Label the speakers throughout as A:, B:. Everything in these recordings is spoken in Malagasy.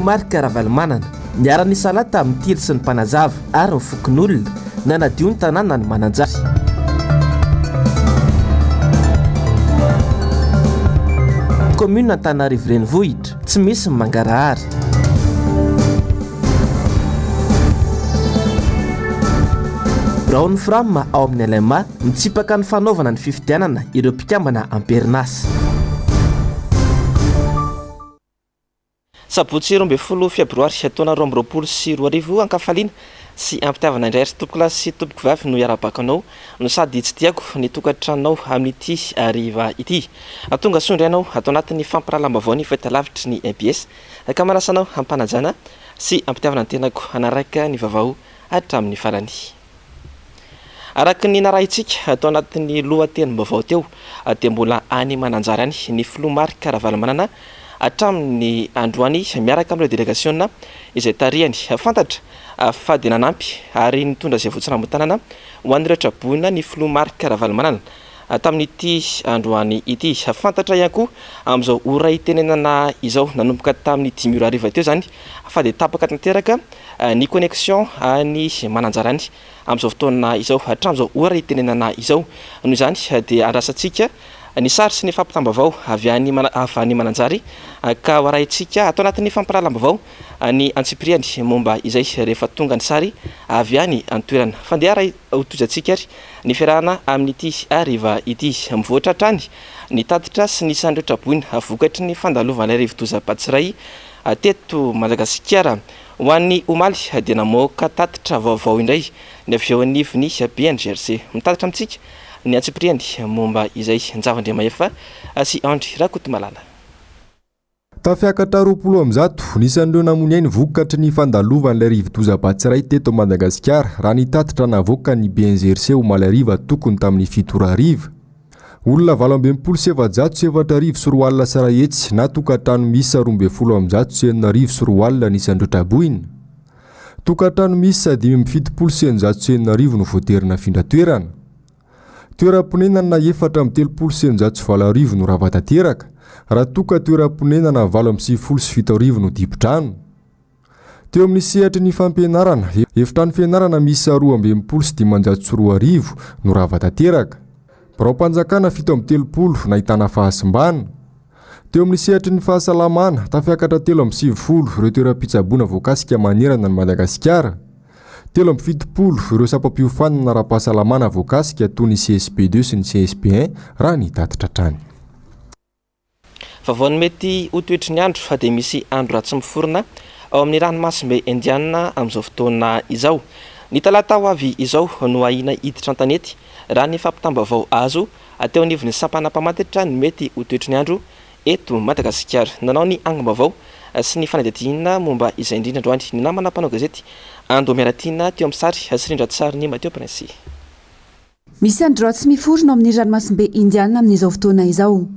A: filomarika Ravalomanana niara-ny salata amin'ny tily sy ny mpanazava ary ny fokon'olona na nadio ny tanàna ny mananjary. Commune Antananarivo renivohitra tsy misy Mangarahara. Brown Fram ao amin'ny LMA mitsipaka ny fanaovana ny fifidianana ireo mpikambana amperinasa. Sabotsy 12 febroary taona 2024 ankafaliana sy ampitiavana indray ary tompoklasy sy tompoko vavy no iarabakanao no sady tsy tiako ny tokantranonao amin'ity ariva ity. Tonga sondrainao atao anatin'ny fampirahalam-baovao ny fahitalavitry ny MPS ka manasanao ampanajana sy ampitiavana ny tenako anaraka ny vavao hatramin'ny farany. Araka ny narahintsika atao anatin'ny lohatenim-baovao teo dia mbola any mananjara any ny filomarika Ravalomanana hatramin'ny androany miaraka amin'ireo délégation izay tarihany fantatra fa dia nanampy ary nitondra izay voatsinam-tanana ho an'ireo traboina ny filomarika Ravalomanana tamin'ity androany ity. Fantatra ihany koa amin'izao ora itenenana izao nanomboka tamin'ny 10 ariva teo zany fa dia tapaka tanteraka ny connexion ny mananjarany amin'izao fotoana izao hatramin'izao ora itenenana izao. Noho izany dia andrasantsika ny sary sy ny fampitambavao avy any mananjary ka hoarahintsika atao anatin'ny fampirahalam-baovao ny antsipiriany momba izay rehefa tonga ny sary avy any antoerana. Fandeha hotozantsika ary ny fiarahana amin'ity ariva ity mivoatra hatrany ny tatitra sy ny isan'ireo traboina vokatry ny fandalovana rivo-doza Batsiray teto Madagasikara. Ho an'ny omaly dia namoaka tatitra vaovao indray ny avy eo anivony BNGRC mitatitra amintsika ny antsipiriany momba izay Njavandriamaefa sy Andry Rakotomalala.
B: Tafiakatra 20 nisan'ireo namony ainy vokatry ny fandalovan'ilay rivo-doza Batsiray teto Madagasikara raha ny tatitra navoaka ny BNGRC omaly ariva tokony tamin'ny 7 ariva. Olona 27,704 sy roa alina sarahetsy na tokantrano misy 12,709 sy roa alina nisan'ireo traboina. Tokantrano misy 5,709 no voaterina findratoerana. Toeram-ponenana 4,3,720 no ravatanteraka raha toka toeram-ponenana 8,707 no dipotrano. Teo amin'ny sehatry ny fampianarana efitrano fianarana misy 2,520 no ravatanteraka. Barao-panjakana 7,30 nahitana fahasimbana. Teo amin'ny sehatry ny fahasalamana tafiakatra 3,70 ireo toeram-pitsaboana voakasika manerana ny Madagasikara. 3,70 ireo sapam-piofanana ara-pahasalamana voakasika toy ny CSP2 sy ny CSP1 raha ny tatitra trany.
A: Vavaony mety ho toetry ny andro dia misy andro ratsy miforona ao amin'ny ranomasimbe Indiana amin'izao fotoana izao. Ny talata ho avy izao no ahina hiditra an-tanety raha ny fampitambavao azo ateo anivon'ny sampana-mpamatitra ny mety ho toetry ny andro eto Madagasikara. Nanao ny angom-baovao sy ny fanadihadiana momba izay indrindra androany ny namana mpanao gazety Ando Miaratina teo amin'ny sary sy rindratsary ny Mateo Prince.
C: Misy andro ratsy miforona amin'ny ranomasimbe Indiana amin'izao fotoana izao.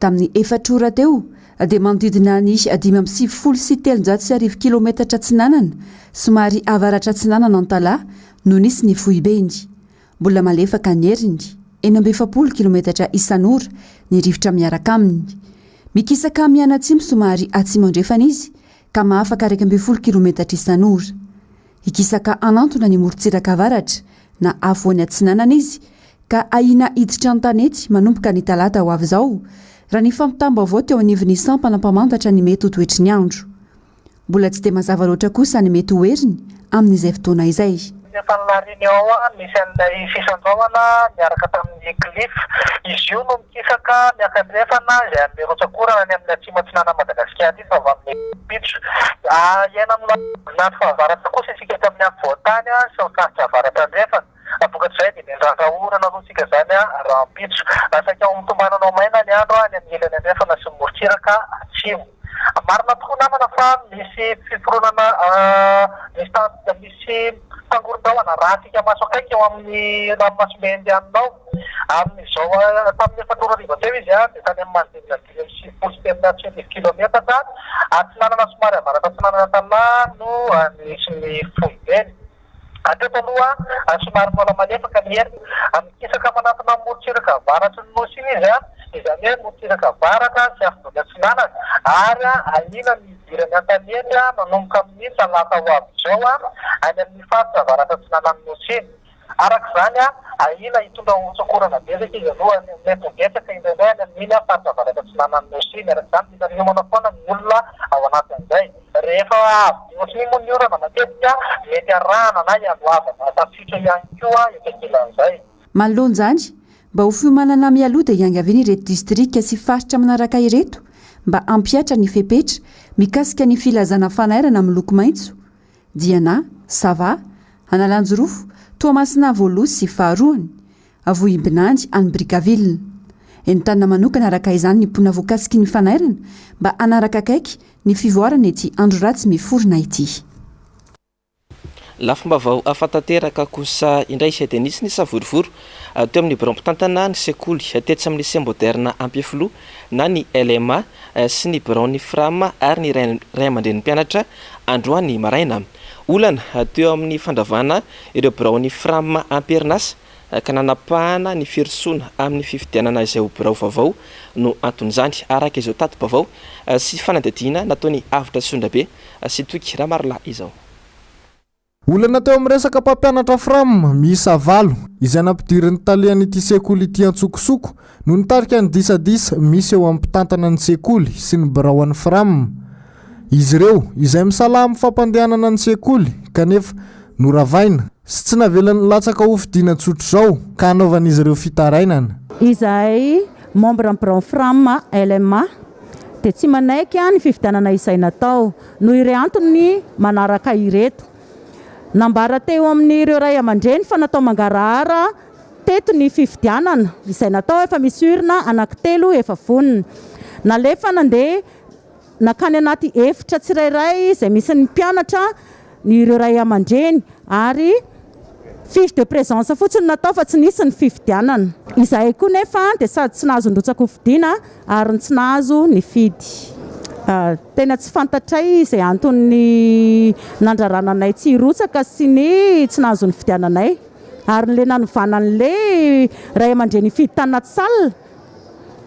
C: Tamin'ny 4 ora teo dia manodidina ny 570 kilometatra atsinanana somary avaratra atsinanana Antala no nisy ny foibendy. Mbola malefaka ny heriny 40 kilometatra isan'ora ny rivotra miaraka aminy. Mikisaka mianatsimo somary atsimo andrefana izy ka mahafaka 40 kilometatra isan'ora. Ikisaka anantona ny morontsiraka avaratra na afoany atsinanana izy ka ahina hiditra an-tanety manomboka ny talata ho avy izao raha ny fampitambavao teo anivon'ny sampana-mpamantatra ny mety ho toetry ny andro. Mbola tsy dia mazava loatra kosa ny mety ho heriny amin'izay fotoana izay.
D: Fanariny ao misy an'ilay fisandraona miaraka tamin'ny Cliff. Izy io no mikisaka miakandrefana izay amin'ny rotsakorana ny amin'ny atsimo atsinana Madagasikara ity fa avy amin'ny pitso. Iaina amin'ny nato fahavaratra kosa isika tamin'ny ampovoantany sy ny faritra avaratra andrefana. Vokatrizay dia miandrandra orana aloha isika zany raha pitso. Saika ao mitombananao maina ny andro any amin'ny ilany andrefana sy ny morontsiraka atsimo. Marina tokoa namana fa misy fiforonana misy fangoron-drahona ratsika maso akaiky eo amin'ny ranomasimbe Indianao amin'izao tamin'ny 4 ariva teo izy dia tany amin'ny manodidina 770 kilometatra atsinanana somary avaratra atsinanana Tala no nisy ny foibeny. Ateto aloha somary mbola malefaka ny heriny mikisaka manatona morontsiraka avaratra ny nosy izy izany hoe motiraka baraka sy afodoana tsinanana ary ahina ny idirany antanety manomboka amin'ny talata ho avy izao any amin'ny faritra avaratra tsinanan'ny nosiny arak'izany ahina hitondra otsakorana betsaka izy aloha metobetsaka indray any amin'iny faritra avaratra tsinanan'ny nosiny arak'izany mila miomana foana ny olona ao anatin'izay rehefa avy moa ny orana matetika mety arahana na ialoavana tafitra ihany koa ekekilan'izay
C: manoloan'izany mba ho fiomanana mialoha dia iangaviana ireto distrika sy faritra manaraka ireto mba ampiatra ny fepetra mikasika ny filazana fanairana amin'ny loko maitso diana sava analanjorofo toamasina voalosy sy faharoany avohimbinandy any brikaville entanina manokana araka izany ny mpona voakasiky ny fanairana mba anaraka akaiky ny fivoarana ety andro ratsy miforona ity
A: lafim-bavao afantanteraka kosa indray isay denisy ny savorivory teo amin'ny braom-pitantana ny sekoly tetsy amin'ny lycée moderne ampiafilo na ny LMA sy ny braon ny frama ary ny ray aman-dren'ny mpianatra androany maraina olana teo amin'ny fandravana ireo braon ny frama amperinasa ka nanapahana ny firisoana amin'ny fifidianana izay ho birao vaovao no anton'izany araka izao tato-bavao sy fanadidina nataony avitra sondrabe sy toky raha marila izao
E: olana teo amin'ny resaka mpampianatra fram miisa 8 izay nampidirin'ny talehan'ity sekoly ity antsokosoko no nitarika ny disadisa misy eo ampitantana ny sekoly sy ny biraoan'ny fram izy ireo izay misalama fampandehanana ny sekoly kanefa noravaina sy tsy navelan'ny latsaka hofidiana tsotro zao ka hanaovan'izy ireo fitarainana
F: izay membre ny biraon fram LMA dia tsy manaiky ny fifidianana izay natao no ire antony manaraka ireto nambara teo amin'ireo ray aman-dreny fa natao mangarahara teto ny fifidianana izay natao efa misy urina anankitelo efa vonina nalefa nandeha nakany anaty efitra tsirairay izay misy ny mpianatra ny ireo ray aman-dreny ary fiche de présence fotsiny natao fa tsy nisy ny fifidianana izay koa nefa dia sady tsy nahazo ndrotsaka hofidiana ary tsy nahazo ny fidy tena tsy fantatray izay antony nandrarananay tsy rotsaka sy ny tsy nahazo ny fidiananay ary nle nanovanan'le ray aman-dreny fidy tanaty salina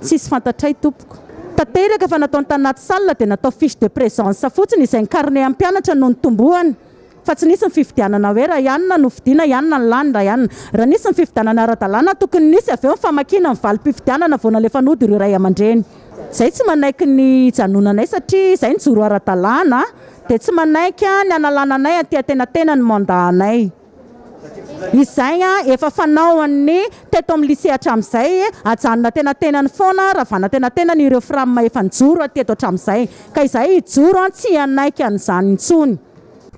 F: tsisy fantatray tompoko tanteraka fa natao ny tanaty salina dia natao fiche de présence fotsiny izay ny carnet amin'ny mpianatra no nitombohany fa tsy nisy ny fifidianana hoe raha ihanina no fidiana ihanina ny lanina ihanina raha nisy ny fifidianana ara-dalàna tokony nisy avy eo ny famakina ny valim-pifidianana vao nalefa nody ireo ray aman-dreny zay tsy manaiky ny janonanay satria izay ny joro ara-dalàna dia tsy manaiky ny analananay atỳ-tenatena ny mandahanay izay efa fanaoan'ny teto amin'ny lycée hatramin'izay ajanona tena-tenany foana ravana tena-tena ny ireo framma efa nijoro ateto hatramin'izay ka izay ijoro tsy anaiky an'izany intsony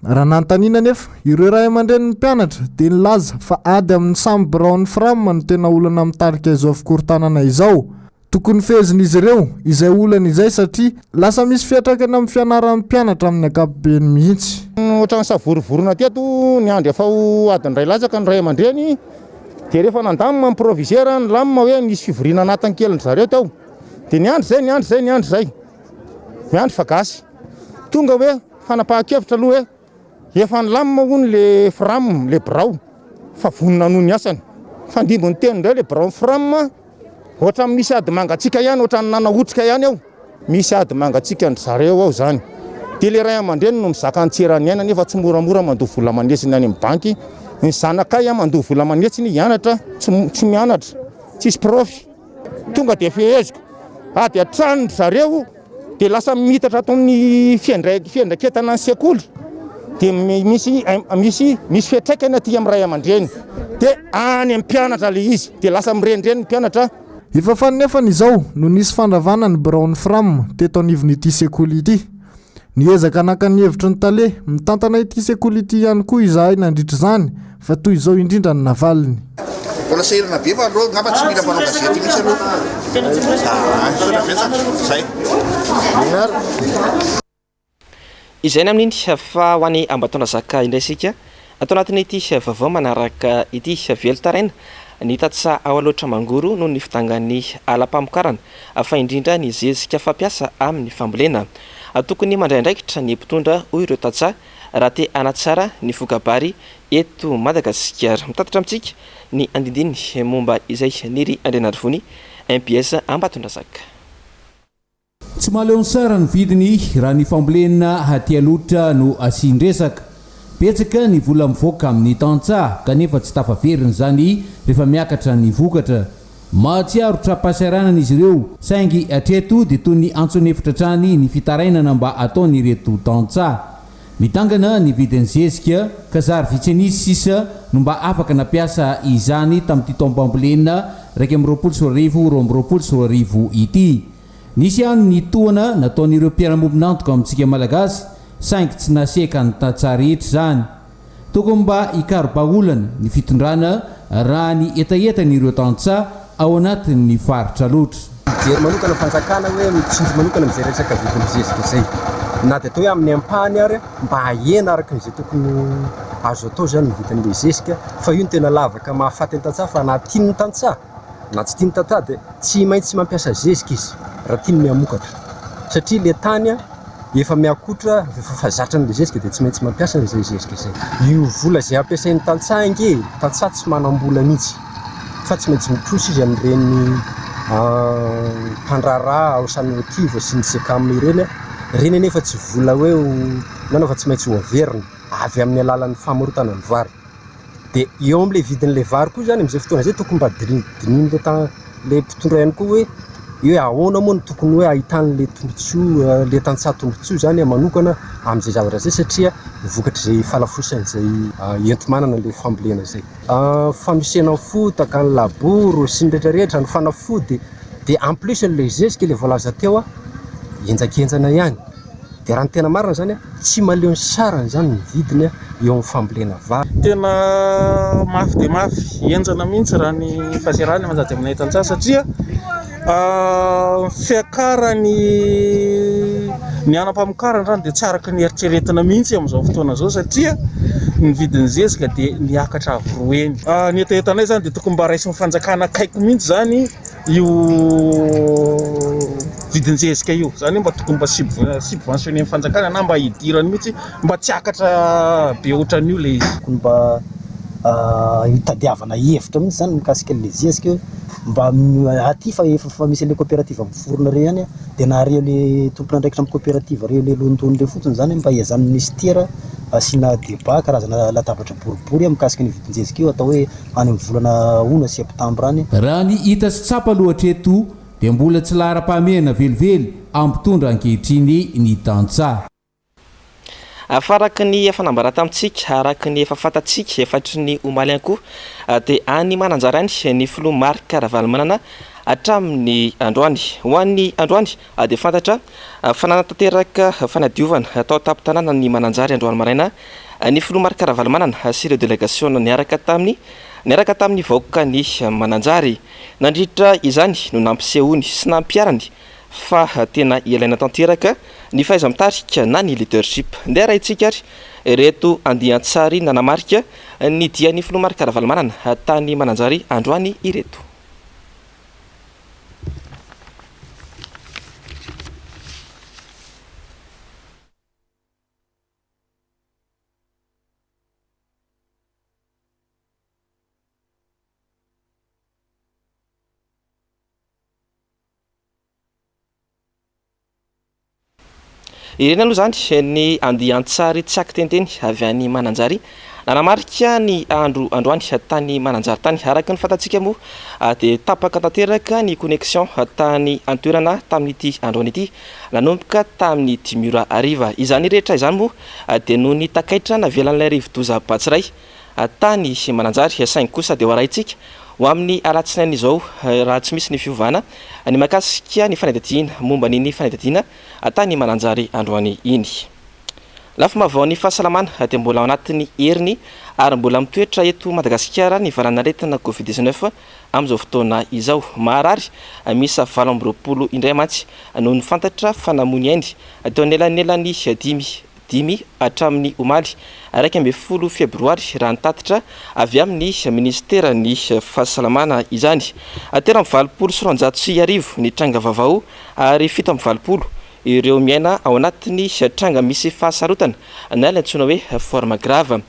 E: raha nantaniana nefa ireo ray aman-dren'ny mpianatra dia nilaza fa ady amin'ny samy biraon'ny framma no tena olana mitarika izao fikorontanana izao tokony fezin'izy ireo izay olana izay satria lasa misy fiatrakana amin'ny fianaran'ny mpianatra amin'ny ankapobeny mihitsy
G: ohatrany savorivorona teto ny andro efa ho adiny ray latsaka ny ray aman-dreny dia rehefa nandamina amin'ny provisera ny lamina hoe nisy fivoriana anatin'ny keliny zareo tao dia ny andro zay miandro fa gasy tonga hoe fanapahan-kevitra aloha hoe efa ny lamina hono le fram le birao fa vonina noho ny asany fandimbony teny indray le birao fram ohatra misy ady mangatsika ihany ohatra ny nanaotrika ihany ao misy ady mangatsika ny zareo ao zany dia le ray aman-dreny no mizaka antserany aina nefa tsy moramora mandoha vola manesiny any amin'ny banky ny zanakay mandoha vola manesiny hianatra tsy mianatra tsisy profy tonga dia feheziko ady atrano zareo dia lasa mitatra ataon'ny fiandraiketana ny sekoly dia misy fiatraikana aty amin'ny ray aman-dreny dia any amin'ny mpianatra le izy dia lasa mirendreny ny mpianatra
E: efa fanefana izao no nisy fandravana ny biraon'ny fram teto anivon'ity sekoly ity niezaka naka ny hevitra ny tale mitantana ity sekoly ity ihany koa izahay nandritra izany fa toy izao indrindra ny navaliny
H: mbola sahirana be fa aloha ngamba tsy mila mpanao gazety misy aloha
A: izay ny amin'iny fa ho any ambatona zaka indraysika atao anatin'ity vaovao manaraka ity velotaraina ny tatsa ao aloatra mangoro no ny fidangan'ny ala-pamokarana fa indrindra ny zezika fampiasa amin'ny fambolena tokony mandraindraikitra ny mpitondra hoy ireo tatsa raha te anatsara ny vokabary eto Madagasikara. Mitatitra amintsika ny andindiny momba izay niry andrenarivony MPS Ambatondrazaka.
I: Tsy maleo sara ny vidiny raha ny fambolena hatialotra no asian-dresaka. Betsaka ny vola mivoaka amin'ny tantsaha kanefa tsy tafaveriny zany rehefa miakatra ny vokatra. Mahatsiaro trapasaranana izy ireo saingy atreto dia toy ny antsonefitra trany ny fitarainana mba ataony reto tantsaha. Mitangana ny vidiny zezika ka zary vitsenisy sisa no mba afaka nampiasa izany tamin'ity taom-pambolena 2024 ity. Nisy ihany ny toana nataon'ireo mpiara-mombonantoka amintsika malagasy saingy tsy naseka ny tantsaha rehetra zany. Tokony mba ikarobaolana ny fitondrana raha ny etaetan'ireo tantsaha ao anatin'ny faritra loatra.
J: Jery manokana fanjakana hoe mitsinjo manokana mijery resaka vidiny zezika zay. Na dia atao hoe amin'ny ampahany ary mba hahena araka izay tokony azo atao zany ny vidin'ilay zezika fa io ny tena lavaka mahafaty ny tantsaha fa na tiany tantsaha na tsy tiany tantsaha dia tsy maintsy mampiasa zezika izy raha tiany mihamokatra satria le tany efa miakotra efa zatrany zezika dia tsy maintsy mampiasa izay zezika izay. Io vola izay ampiasain'ny tantsaha inge tantsaha tsy manam-bola mihitsy fa tsy maintsy mitrosa izy amin'ireny mpandraraha ao sanotiva sy ny sekam ireny reny anefa tsy vola hoe nanafa tsy maintsy ho averina avy amin'ny alalan'ny famarotana ny vary. Dia eo amin'ilay vidin'ilay vary koa zany amin'izay fotoana izay tokony mba dininin'ilay mpitondra ihany koa hoe io ahoana moa no tokony hoe ahitan'ilay tombotsoa le tantsaha tombotsoa zany manokana amin'izay zavatra zay satria vokatra izay falafosany izay enti-manana ilay fambolena izay. Fanosena fotaka ny laboro sy ny rehetrarehetra ny fanafody dia en plus n'ilay zezika ilay voalaza teo enjakenjana ihany. Dia raha ny tena marina zany tsy maleo ny sarany zany ny vidiny eo amin'ny fambolena vary.
K: Tena mafy dia mafy enjana mihitsy raha ny fahaserany manjady aminay tantsaha satria fiakarany ny anam-pamokarana zany dia tsy araka ny eritreretina mihitsy amin'izao fotoana zao satria ny vidin'ny zezika dia niakatra avoroeny. Ny etaetanay zany dia tokony mba raisin'ny fanjakana akaiko mihitsy zany io vidin'ny zezika io zany mba tokony mba subventionné fanjakana na mba hidirany mihitsy mba tsy akatra be ohatran'io le izy.
L: Tokony mba hitadiavana hevitra mihitsy zany mikasika le zezika mba aty fa efa misy le coopérative miforona re ihany dia na reo le tompona andraikitra amin'ny coopérative reo le london'le fotsiny zany mba hiazan'ny ministera asiana débat karazana latabatra boribory mikasika ny vidin-jezika io atao hoe any amin'ny volana ona sy septambra any.
I: Raha ny hita sy tsapa loatra eto dia mbola tsy lahara-pahamehana velively ampitondra ankehitriny ny tantsaha.
A: Afaraky ny efa nambara tamintsika araky ny efa fantatsika efatry ny omaly ihany koa dia any mananjara any ny filoha Marc Ravalomanana hatramin'ny androany. Ho an'ny androany dia fantatra fananatanteraka fanadiovana atao tampon-tanàna ny mananjary androany maraina ny filoha Marc Ravalomanana sy ireo délégation niaraka tamin'ny vahoaka ny mananjary. Nandritra izany no nampisehony sy nampiarany fa tena ilaina tanteraka ny faiza mitarika na ny leadership. Ndeha raha itsika ary reto andian-tsary nanamarika ny dian'ny filoha Marc Ravalomanana tany mananjary androany ireto. Ireny aloha zany ny andian-tsary tsy akitenteny avy any mananjary nanamarika ny androany tany mananjary tany. Araka ny fantatsika moa dia tapaka tanteraka ny connexion tany antoerana tamin'ity androany ity nanomboka tamin'ny 10:00 izany rehetra izany moa dia noho ny takaitra navelan'ilay rivo-doza Batsiray tany mananjary saingy kosa dia hoarahintsika ho amin'ny alatsinainy izao raha tsy misy ny fiovana ny makasika ny fanadihadiana momba ny fanadihadiana tany mananjary androany iny. Lafa mavao ny fahasalamana dia mbola ao anatin'ny heriny ary mbola mitoetra eto Madagasikara ny varan'aretina Covid-19 amin'izao fotoana izao. Maharary misy 20 indray mantsy noho ny fantatra fanamony ainy teo anelanelany 5 hatramin'ny omaly 12 febroary raha nitatitra avy amin'ny ministera ny fahasalamana izany. Tera 20 ny tranga vavao ary 7 ireo miaina ao anatin'ny tranga misy fahasarotana na ilay antsoina hoe forme grave.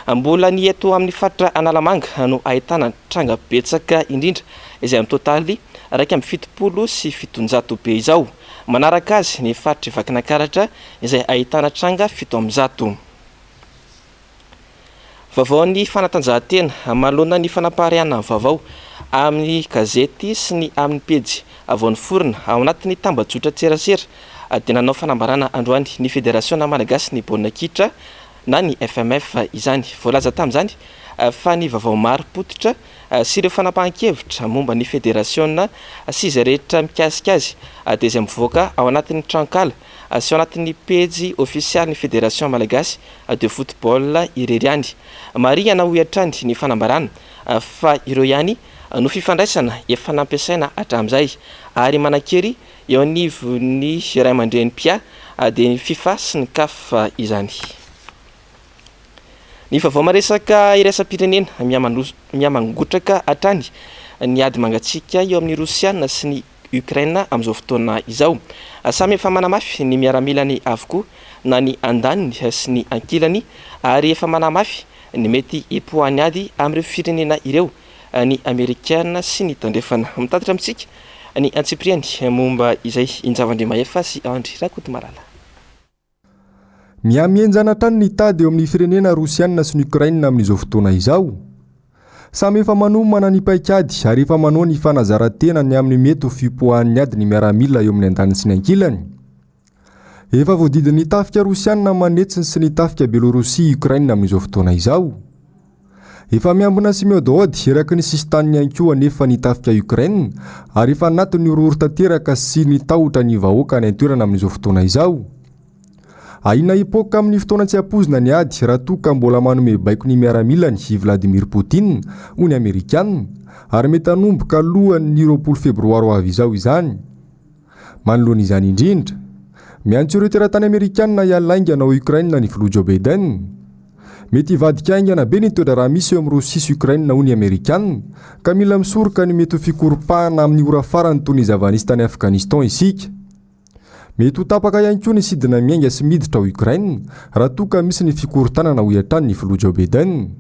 A: Mbola ny eto amin'ny faritra Analamanga no ahitana tranga betsaka indrindra izay amin'ny totaly 1,770 be izao. Manaraka azy ny faritra Vakinankaratra izay ahitana tranga 700. Vaovao ny fanatanjahantena manoloana ny fanapaharihana vaovao amin'ny gazety sy ny amin'ny pejy avon'ny forona ao anatin'ny tambajotra tserasera dia nanao fanambarana androany ny Fédération Malagasy ny baolina kitra na ny FMF izany. Voalaza tamin'izany fa ny vaovao maro pototra sy ireo fanapahan-kevitra momba ny fédération sy izay rehetra mikasika azy dia izay mivoaka ao anatin'ny trankala sy ao anatin'ny pejy ofisialy ny Fédération Malagasy de football ireriany. Marihana ho hatrany ny fanambarana fa ireo ihany no fifandraisana efa nampiasaina hatramin'izay ary manan-kery eo anivon'ny Ray aman-dren'ny-pia dia ny FIFA sy ny CAF izany. Ny vaovao maresaka iraisam-pirenena miamangotraka hatrany ny ady mangatsiaka eo amin'ny Rosiana sy ny Ukraine amin'izao fotoana izao. Samy efa manamafy ny miaramilany avokoa na ny andaniny sy ny ankilany ary efa manamafy ny mety hipoahany ady amin'ireo firenena ireo ny Amerikana sy ny tandrefana. Mitatitra amintsika ny Antsipriany momba izay Injavandrimaefa sy Andry Rakotomalala.
B: Miamienjana trany ny tady eo amin'ny firenena Rosiana sy ny Ukraine amin'izao fotoana izao. Samy efa manomana ny paikady ary efa manoa ny fanazarantena ny amin'ny mety ho fipoahan'ny ady ny miaramila eo amin'ny andaniny sy ny ankilany. Efa voadidin'ny tafika Rosiana manetsiny sy ny tafika Belorusia Ukraine amin'izao fotoana izao. Efa miambina sy miodahody eraky ny sistaniny ankoa nefa ny tafika Ukraine ary efa anaty ny orory tanteraka sy ny tahotra ny vahoaka ny antoerana amin'izao fotoana izao. Aina hipoka amin'ny fotoana tsy hampozina ny ady raha toa ka mbola manome baiko ny miaramilany Vladimir Poutine ho ny Amerikana ary mety hanomboka alohan'ny 20 febroary avy izao izany. Manoloana izany indrindra, miantso ireo teratany Amerikana hialaingana ao Ukraine ny filoha Joe Biden. Mety hivadika aingana be ny toedra raha misy eo amin'ny Rosia sy Ukraine ho ny Amerikana ka mila misoroka ny mety ho fikoropahana amin'ny ora farany toy ny zavanisy tany Afghanistan isika. Mety ho tapaka ihany koa ny sidina miainga sy miditra ao Ukraine raha toa ka misy ny fikorontanana ho hiatrany ny filoha Joe Biden.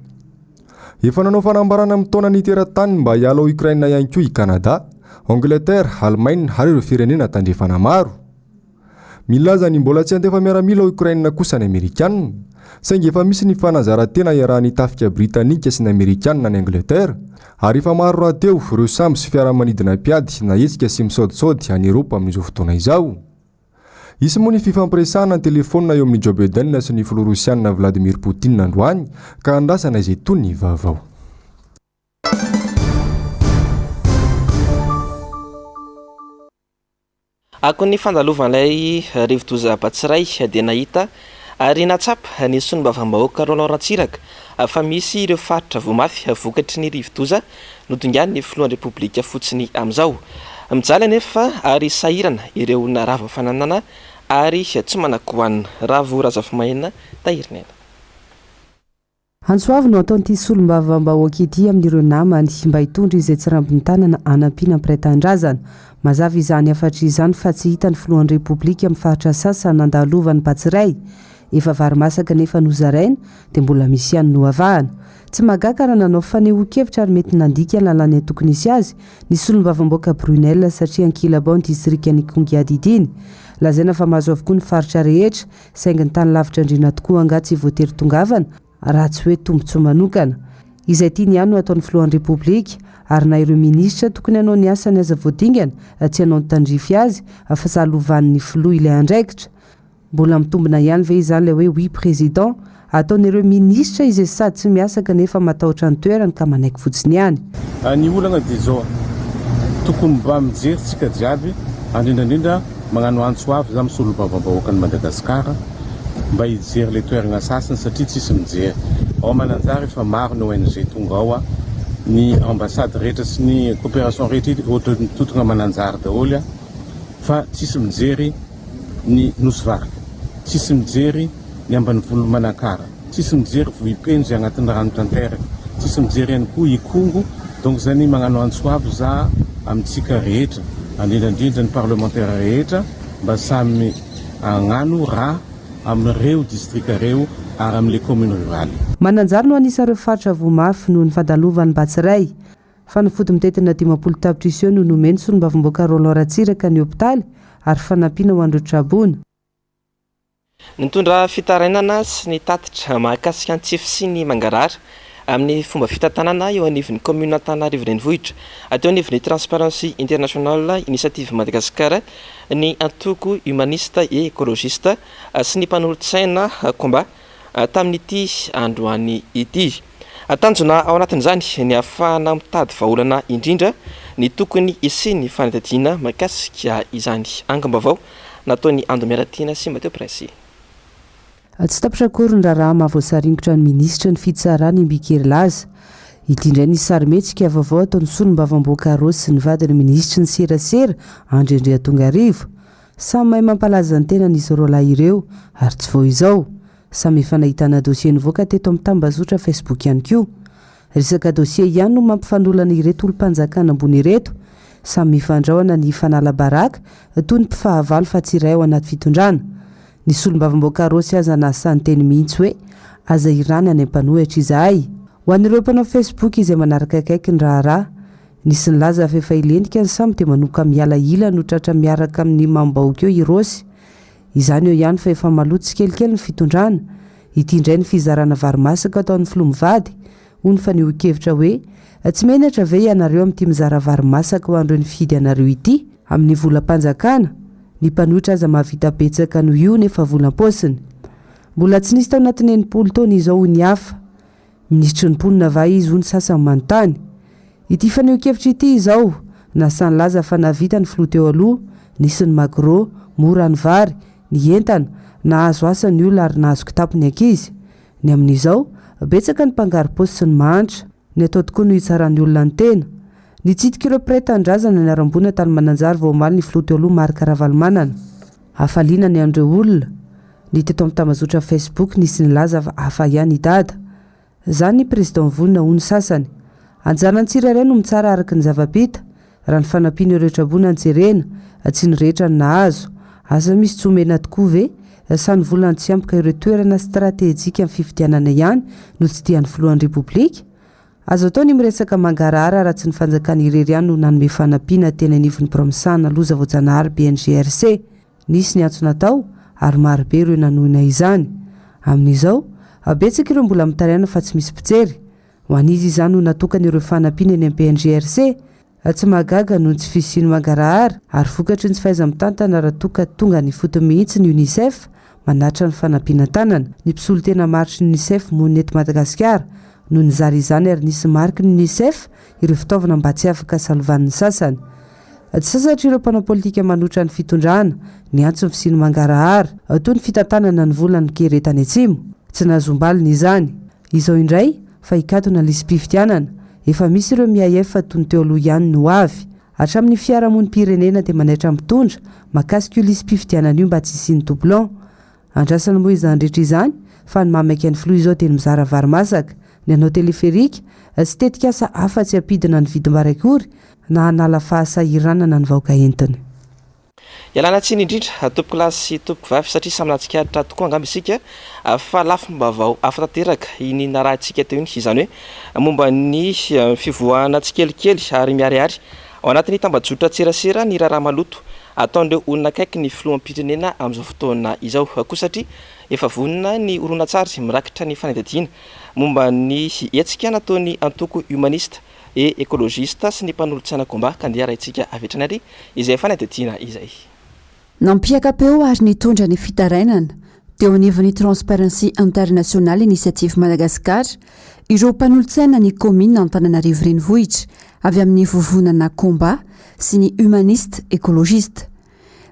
B: Efa nanao fanambarana amin'ny taona ny teratany mba hiala ao Ukraine ihany koa i Canada, Angleterre, Allemagne ary ireo firenena tandrefana maro. Milaza ny mbola tsy andefa miaramila ao Ukraine kosa ny Amerikana, saingy efa misy ny fanazarantena iarahan'ny tafika Britanika sy ny Amerikana ny Angleterre ary efa maro raha teo ireo samby sy fiaramanidina piady na hetsika sy misaodisody any Eropa amin'izao fotoana izao. Isy moa ny fifampiresahana ny telefona eo amin'ny Joe Biden sy ny filoha Rosiana Vladimir Poutine androany ka andrasana izay toy ny vaovao.
A: Ako ny fandalovan'ilay rivodoza Batsiray dia nahita ary natsapa ny sonom-bavam-bahoaka Roland Ratsiraka fa misy ireo faritra voamafy vokatry ny rivodoza nodongany ny filohan'ny Repoblika fotsiny amin'izao. Mijaly nefa ary sahirana ireo narava fananana ary tsy manakohanina ravo razafamaina tahirinena.
M: Ansoavy no ataon'ity solom-bavam-bahoaka ity amin'ireo namany mba hitondra izay tsy rambony tanana anampiana ampiray-tandrazana. Mazava izany afatry izany fa tsy hita ny filohan'ny Repoblika amin'ny faritra sasany nandalovany Batsiray. Efa vary masaka nefa nozaraina dia mbola misy ihany no avahana. Tsy magaka raha nanao fanehoan-kevitra ary mety nandika ny lalàna tokony hisy azy ny solom-bavam-bahoaka Brunel satria ankilabao ny distrika ny Kongiady idiny. Lazaina fa mahazo avokoa ny faritra rehetra saingy ny tany lavitra indrindra tokoa anga tsy voatery tongavana raha tsy hoe tombotsoa manokana. Izay tiany ihany no ataon'ny filohan'ny Repoblika ary na ireo minisitra tokony hanao ny asany aza voadingana tsy hanao ny tandrify azy fa sahalovan'ny filoha ilay andraikitra. Mbola mitombina ihany ve izany ilay hoe oui président ataon'ireo minisitra izay sady tsy miasaka nefa matahotra ny toerany ka manaiky fotsiny ihany.
K: Ny olana dia zao tokony mba mijery tsika jiaby indrindrandrindra magnano antso avy za amin'ny solom-bavam-bahoaka ny Madagasikara mba hijery le toerana sasany satria tsisy mijery. Ao Mananjary efa maro ny ONG tonga ao ny ambassady rehetra sy ny coopération rehetra ohatran'ny totona Mananjary daholo fa tsisy mijery ny Nosvarika, tsisy mijery ny Ambanivolo Manakara, tsisy mijery Vohipenjo agnatin'ny rano tanteraka, tsisy mijery ihany koa i Kongo. Donc zany magnano antsoavy za amintsika rehetra indrindrandrindra ny parlementaire rehetra mba samy agnano raha amin'ireo distrika reo ary amin'le commune rurale.
M: Mananjary no anisareo faritra Voamafy noho ny fandalovany Batsiray. Fanafody mitetina 10 tapitrisa no nomeny solombavam-boaka Roland Ratsiraka ny hôpitaly ary fanampiana ho andro Trabona.
A: Nitondra fitarainana sy ny tatitra mahakasika antsify sy ny mangarara amin'ny fomba fitantanana eo anivon'ny commune Antananarivo renivohitra ateo anivon'ny Transparency International Initiative Madagascar ny antoko humaniste et écologiste sy ny mpanolotsaina combat tamin'ity androany ity. Tanjona ao anatin'izany ny ahafahana mitady vahaolana indrindra ny tokony isiany fanadihadiana mahakasika izany angam-baovao nataony Ando Miaratiana sy Mateo Prince.
M: Tsy tapitra akory ny raharaha mahavoasaringotra ny minisitra ny fitsarany Mbikery Laza. Ity indray ny sarimetsika vaovao ataon'ny solombavam-boaka Rosy sy ny vadiny minisitra ny serasera Andrendrea Tongarivo. Samy mahay mampalaza ny tena n'izy roalahy ireo ary tsy vao izao. Samy efa nahitana dosie nivoaka teto amin'ny tambazotra Facebook ihany koa. Resaka dosie ihany no mampifanolana ireto olom-panjakana ambony ireto. Samy mifandraona ny fanala baraka toy ny mpifahavalo fa tsiray ao anaty fitondrana. Ny solombavam-boaka Rosy aza nasany teny mihitsy hoe aza irany any ampanohitra izahay. Ho an'ireo mpanao Facebook izay manaraka akaiky ny raharaha, nisy ny laza fa efa ilentika ny samy dia manomboka miala ila no tratra miaraka amin'ny mambahoaka eo i Rosy. Izany eo ihany fa efa maloto tsikelikely ny fitondrana. Ity indray ny fizarana varimasaka ataon'ny Filomvady, hoy fa nihoan-kevitra hoe tsy menatra ve ianareo amin'ity mizara varimasaka ho andreo ny fidy anareo ity amin'ny volam-panjakana. Ny mpanohitra aza mahavita betsaka noho io nefa volam-posiny. Mbola tsy nisy tao anatin'ny enimpolo taona izao ho ny hafa. Ministry ny mponina va izy ho ny sasany manontany. Ity faneho-kevitra ity izao nasany laza fa navita ny filoha teo aloha, nisy ny magro, mora ny vary, ny entana, nahazo asa ny olona ary nahazo kitapo ny ankizy. Ny amin'izao betsaka ny mpangaro-posy sy ny mahantra, ny atao tokoa no hitsarany olona ny tena. Nitsitika ireo mpiray-tandrazana ny arambona tany Mananjary vao omaly ny filoha teo aloha Marc Ravalomanana. Hafaliana ny andreo olona. Ny teto amin'ny tambazotra Facebook nisy ny laza fa hafa ihany dada. Zany ny président vonina ho ny sasany. Anjana ny tsirairay no mitsara araka ny zavapita. Raha ny fanampiana ireo Trabona ny jerena, tsy ny rehetra ny nahazo. Asa misy tsy omena tokoa ve? Sany volana tsy ampika ireo toerana stratejika amin'ny fifidianana ihany no tsy dian'ny filohan'ny Repoblika. Azo atao ny miresaka mangarara raha tsy ny fanjakana irery ihany no nanome fanampiana teny anivon'ny Promsana loza voajanahary BNGRC. Nisy ny antsona tao ary marobe ireo nanoina izany. Amin'izao, betsaka ireo mbola mitaraina fa tsy misy mpijery. Ho an'izy izany no natokana ireo fanampiana eny amin'ny BNGRC. Tsy magaga no tsy fisiny mangarahara ary vokatry ny tsy faiza mitantana raha tonga ny foto mihitsy ny UNICEF manatra ny fanampiana tanana. Ny mpisolo tena maritry ny UNICEF monina eto Madagasikara no nizary izany ary nisy mariky ny UNICEF ireo fitaovana mba tsy afaka salovan'ny sasany. Tsy sasatra ireo mpanao politika manotra ny fitondrana, ny antso ny fisiny mangarahara, toy ny fitantanana ny volana Keretany Atsimo. Tsy nahazombalina izany. Izao indray fa hikatona lisam-pifidianana. Efa misy ireo miayefa fa toy ny teo aloha ihany no avy. Hatramin'ny fiarahamonim-pirenena dia manaitra mitondra mahakasika io lisam-pifidianana io mba tsy hisiany doublon. Andrasany moa izany rehetra izany fa ny mamaiky ny filoha izao dia ny mizara varimasaka. Ny anao teleferika tsy tetika asa afa-tsy ampidina ny vidim-baraikory na hanala fahasahiranana ny vahoaka entiny.
A: Ialana tsiny indrindra tompoko lahy sy tompoko vavy satria samy natsikaritra tokoa angamba isika fa lafim-baovao afa-tanteraka iny narahantsika teo iny izany hoe momba ny fivoahana tsikelikely ary miariary ao anatin'ny tambajotra tserasera ny raharaha maloto ataon'ireo olona akaiky ny filoham-pirenena amin'izao fotoana izao koa satria efa vonina ny oronan-tsary mirakitra ny fanadihadiana momba ny hetsika nataony antoko humaniste et écologiste sy ny mpanolotsaina combat ka andeha rahantsika avetrany ary izay fanadihadiana izay.
C: Nampiakapeo ary nitondra ny fitarainana teo anivon'ny Transparency International Initiative Madagascar ireo mpanolotsaina ny commune Antananarivo renivohitra avy amin'ny vovonana combat sy ny humaniste écologiste.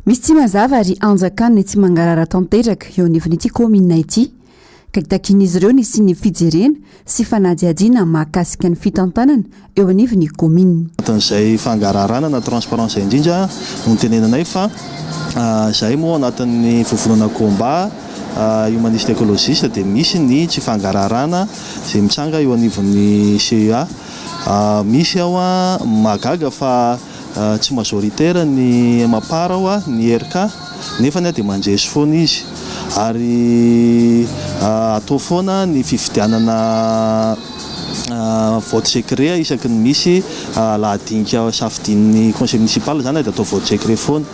C: Misy tsy mazava ary anjakany tsy mangarara tanteraka eo anivon'ity commune ity ka takin'izy ireo nisy ny fijerena sy fanadihadiana mahakasika ny fitantanana eo anivon'ny commune.
N: Tan'izay fangararana na transparence indrindra no tenenanay fa zahay moa anatin'ny vovonana combat humaniste écologiste dia misy ny tsy fangararana izay mitsanga eo anivon'ny CEA. Misy ao magaga fa tsy majoritaire ny mapara ao ny RK nefa dia mandresy foana izy. ary atao foana ny fifidianana vote secret isaky ny misy lahadinika safidin'ny conseil municipal zany dia atao vote secret foana.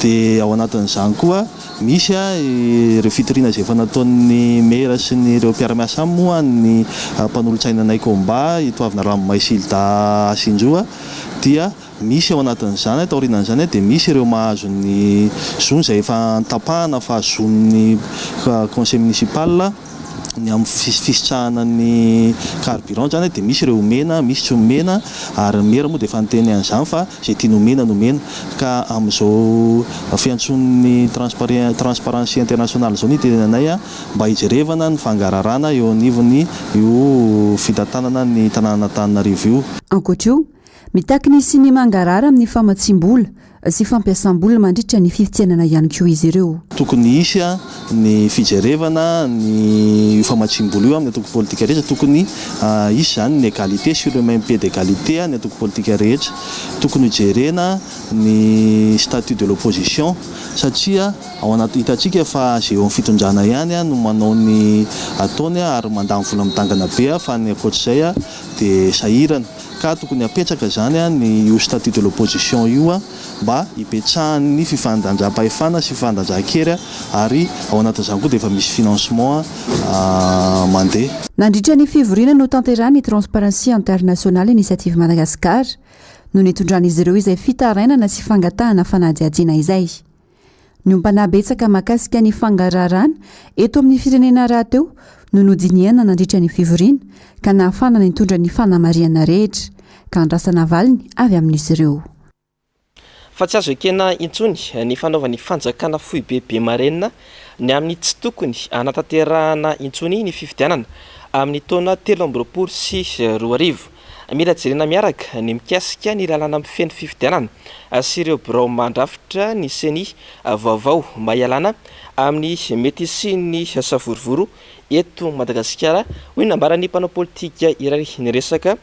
N: Dia ao anatin'izany koa misy ireo fitoriana izay efa nataon'ny maire sy ny ireo mpiara-miasa moa ny mpanolontsaina anay combat itoavina Ranomaisilda Asinjoa dia misy ao anatin'izany taorinan'izany dia misy ireo mahazo ny zony izay efa tapahana fa zon'ny conseil municipal ny amin'ny fisitrahana ny carburant zany dia misy ireo mena misy tsy omena ary mera moa dia efa niteny an'izany fa izay tia nomena ka amin'izao fiantson'ny transparency international zao ny tenanay mba hijerevana ny fangararana eo anivony io fitantanana ny tanàn'Antananarivo io.
C: Ankoatr'io mitaky ny sy ny mangarara amin'ny famatsim-bola sy fampiasam-bola mandritra ny fifitianana ihany koa izy ireo.
N: Tokony isy ny fijerevana ny famatsim-bola io amin'ny atoko politika rehetra, tokony isy zany ny égalité sur le même pied d'égalité ny atoko politika rehetra, tokony hijerena ny statut de l'opposition satria ao anaty hitantsika fa izay eo amin'ny fitondrana ihany no manao ny ataony ary mandany vola mitangana be fa ny ankoatr'izay dia sahirana ka tokony apetraka zany ny statut de l'opposition io mba hipetrahan'ny fifandanjam-pahefana sy fifandanjam-kery ary ao anatin'izany koa dia efa misy financement mandeha.
C: Nandritra ny fivoriana no tanterahany Transparency International Initiative Madagascar no nitondran'izy ireo izay fitarainana sy fangatahana fanadihadiana izay. Ny ompanabetsaka makasika ny fangararana eto amin'ny firenena rahateo no nodiniana nandritra ny fivoriana ka nahafana nitondra ny fanamariana rehetra ka andrasana valiny avy amin'izy ireo.
A: Fa tsy azo ekena intsony ny fanaovany fanjakana fohy bebe marenina ny amin'ny tsy tokony anatanterahana intsony ny fifidianana amin'ny taona 2024 sy 2025. Mila jerena miaraka ny mikasika ny lalàna mifeny fifidianana sy ireo birao mandrafitra ny seny vaovao mba hialana amin'ny mety sy ny savorovoro eto Madagasikara. Hoy nambarany mpanao politika iray niresaka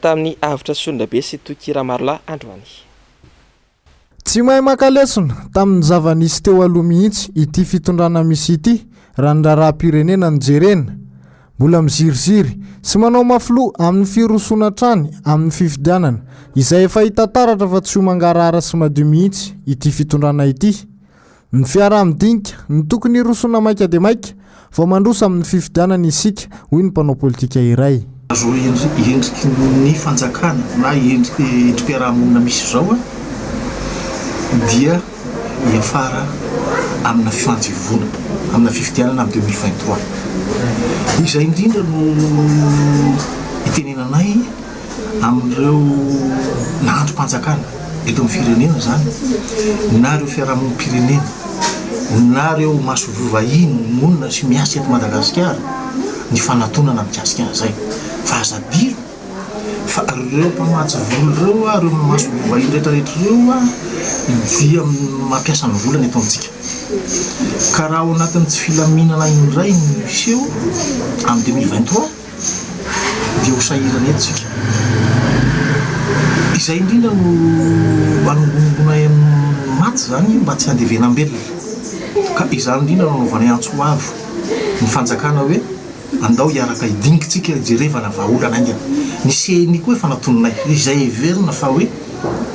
A: tamin'ny avitra Solondabe sy Tokiramarla androany.
E: Tsy mahay makalesona tamin'ny zava-nisy teo aloha mihitsy ity fitondrana misy ity raha ny raharaham-pirenena ny jerena mbola miziriziry sy manao mafilo amin'ny firosoana trany amin'ny fifidianana izay efa hita taratra fa tsy ho mangarahara sy madio mihitsy ity fitondrana ity. Ny fiaraha-midinika ny tokony hirosoana maika dia maika vao mandrosa amin'ny fifidianana isika, hoy ny mpanao politika iray.
O: Azo endriky ny fanjakana na endriky endrim-piarahamonina misy izao dia hiafara amina fifanjivoana amina fifidianana amin'ny 2023. Izay indrindra no itenenanay amin'ireo nahandrom-panjakana eto amin'ny firenena zany na ireo fiarahamonim-pirenena na ireo maso vahiny monina sy miasa eto Madagasikara ny fanatonana mikasika an'izay fa azadiro fa ireo mpamatsy vola ireo maso vahiny rehetrarehetra ireo dia mampiasa ny volany eto amintsika ka raha ao anatin'ny tsy filaminana indray ny miseho amin'ny 2023 dia ho sahirana etsika. Izay indrindra no anongonongonay amin'ny maty zany mba tsy handevenambelona ka izany indrindra no anaovana antso avo ny fanjakana hoe andao hiaraka hidinikitsika jerevana vahaolana aingana ny seny koa efa natononay izay everina fa hoe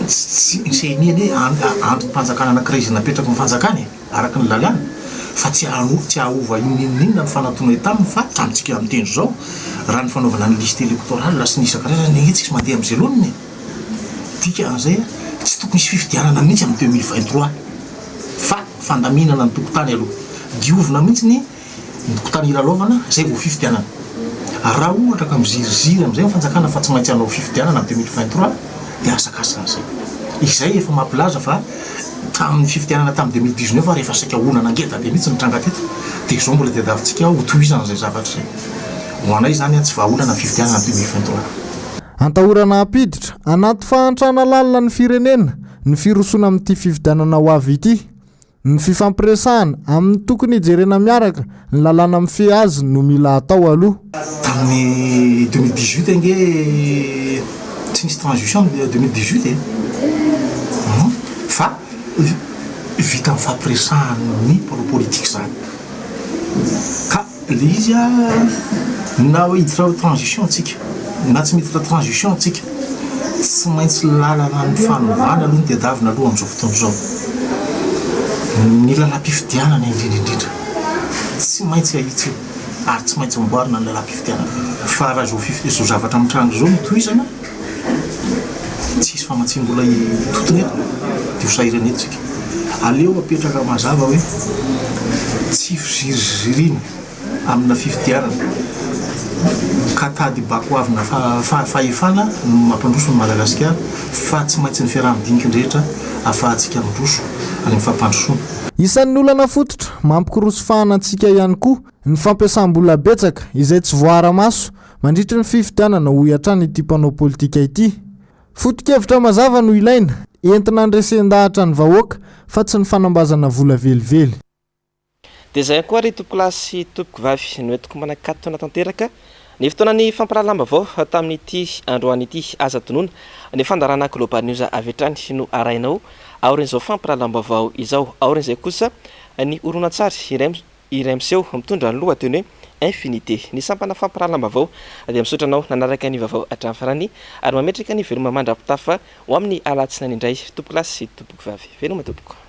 O: seny eny androm-panjakana anankiray izy napetraka ny fanjakana araka ny lalàna fa tsy ahova ininina ny fanatonay taminy fa tamintsika amin'ny tendro zao raha ny fanaovana ny liste électorale la sy ny isan-karazany etsika sy mandeha amin'izay loniny dika an'izay tsy tokony isy fifidianana mihitsy amin'ny 2023 fa fandaminana ny tokotany aloha diovina mihitsy ny tokotany ilalaovana zay vao fifidianana. Raha ohatra ka miziriziry amin'izay fanjakana fa tsy maintsy hanao fifidianana amin'ny 2023 dia asakasaka an'izay. Izay efa mampilaza fa tamin'ny fifidianana tamin'ny 2019 rehefa saika honana ngeda be mihitsy nitranga teto dia izao mbola tadiavintsika ho tohizana izay zavatra izay. Ho anay zany tsy vahaolana fifidianana 2023.
E: Antahorana apiditra anaty fahantrana lalina ny firenena ny firosoana amin'ity fifidianana ho avy ity. Ny fifampiresahana amin'ny tokony hijerena miaraka ny lalàna mifehy azy no mila atao aloha.
O: Tamin'ny 2018 nge tsy nisy transition 2018 fa vita mifampiresahana ny politika zany ka le izy a na hoe hiditra transition tsika na tsy miditra transition tsika tsy maintsy lalana ny fanovana aloha ny tedavina aloha amin'izao fotoana zao ny lalam-pifidianana indrindraindrindra tsy maintsy ahitsy ary tsy maintsy amboarina ny lalam-pifidianana fa raha zao zavatra mitranga zao mitohizana tsisy famatsim-bola totony eto dia hosahirana eto tsika aleo apetraka mazava hoe tsy fizirizirina amina fifidianana ka tady bako avina fahefana no mampandroso ny Madagasikara fa tsy maintsy ny fiaraha-midinika rehetra ahafahantsika mandroso any mifampandrosoana.
E: Isan'ny olana fototra mampikorosoafahana antsika ihany koa ny fampiasam-bola betsaka izay tsy voara-maso mandritra ny fifidianana ho hatrany ity mpanao politika ity. Foto-kevitra mazava no ilaina entina andresen-dahatra ny vahoaka fa tsy ny fanambazana vola velively.
A: Dia izay koa ry tompolasy tompoko vavy no entiko manakatona tanteraka ny fotoanany fampirahalamba vao tamin'ity androan'ity aza tonoana ny fandarana Global News avy hatrany no arainao aorin'izao fampirahalamba vao izao aorin'izay kosa ny oronan-tsary iray miseho mitondra ny lohateny hoe infinité ny sampana fampirahalamba vao dia misotranao nanaraka ny vaovao hatramin'ny farany ary mametraka ny veloma mandrapitafa ho amin'ny alatsinainy indray tompolasy tompoko vavy veloma tompoko.